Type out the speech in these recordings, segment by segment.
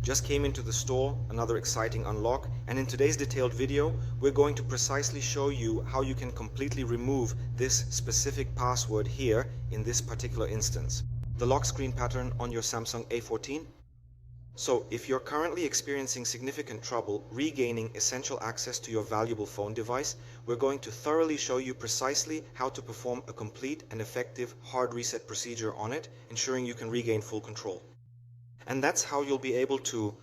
just came into the store, another exciting unlock, and in today's detailed video, we're going to precisely show you how you can completely remove this specific password here in this particular instance. The lock screen pattern on your Samsung A14. So if you're currently experiencing significant trouble regaining essential access to your valuable phone device, we're going to thoroughly show you precisely how to perform a complete and effective hard reset procedure on it, ensuring you can regain full control. And that's how you'll be able to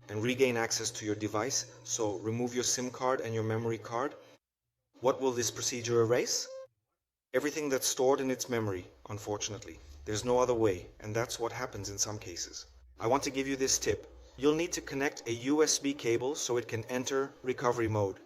regain access to your device. So remove your SIM card and your memory card. What will this procedure erase? Everything that's stored in its memory, unfortunately. There's no other way, and that's what happens in some cases. I want to give you this tip. You'll need to connect a USB cable so it can enter recovery mode.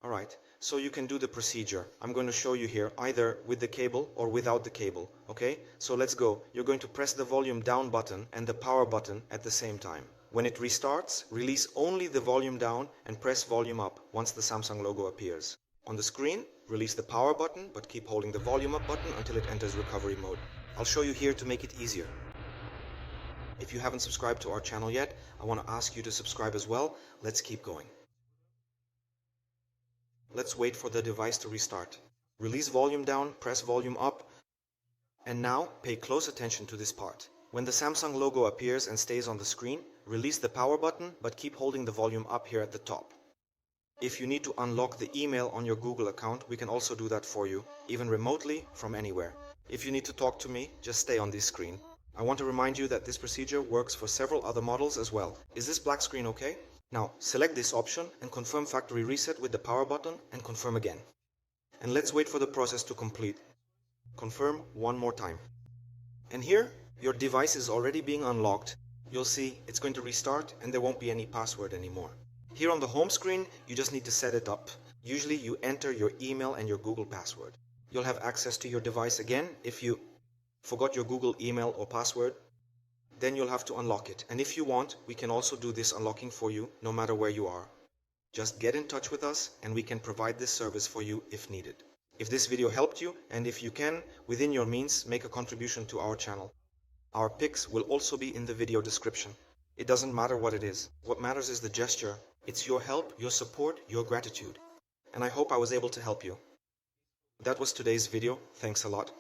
Alright, so you can do the procedure. I'm going to show you here, either with the cable or without the cable. Okay, so let's go. You're going to press the volume down button and the power button at the same time. When it restarts, release only the volume down and press volume up once the Samsung logo appears. On the screen, release the power button, but keep holding the volume up button until it enters recovery mode. I'll show you here to make it easier. If you haven't subscribed to our channel yet, I want to ask you to subscribe as well. Let's keep going. Let's wait for the device to restart. Release volume down, press volume up, and now pay close attention to this part. When the Samsung logo appears and stays on the screen, release the power button, but keep holding the volume up here at the top. If you need to unlock the email on your Google account, we can also do that for you, even remotely from anywhere. If you need to talk to me, just stay on this screen. I want to remind you that this procedure works for several other models as well. Is this black screen okay? Now, select this option and confirm factory reset with the power button and confirm again. And let's wait for the process to complete. Confirm one more time. And here, your device is already being unlocked. You'll see it's going to restart and there won't be any password anymore. Here on the home screen, you just need to set it up. Usually you enter your email and your Google password. You'll have access to your device again. If you forgot your Google email or password, then you'll have to unlock it. And if you want, we can also do this unlocking for you no matter where you are. Just get in touch with us and we can provide this service for you if needed. If this video helped you, and if you can, within your means, make a contribution to our channel. Our pics will also be in the video description. It doesn't matter what it is. What matters is the gesture. It's your help, your support, your gratitude. And I hope I was able to help you. That was today's video. Thanks a lot.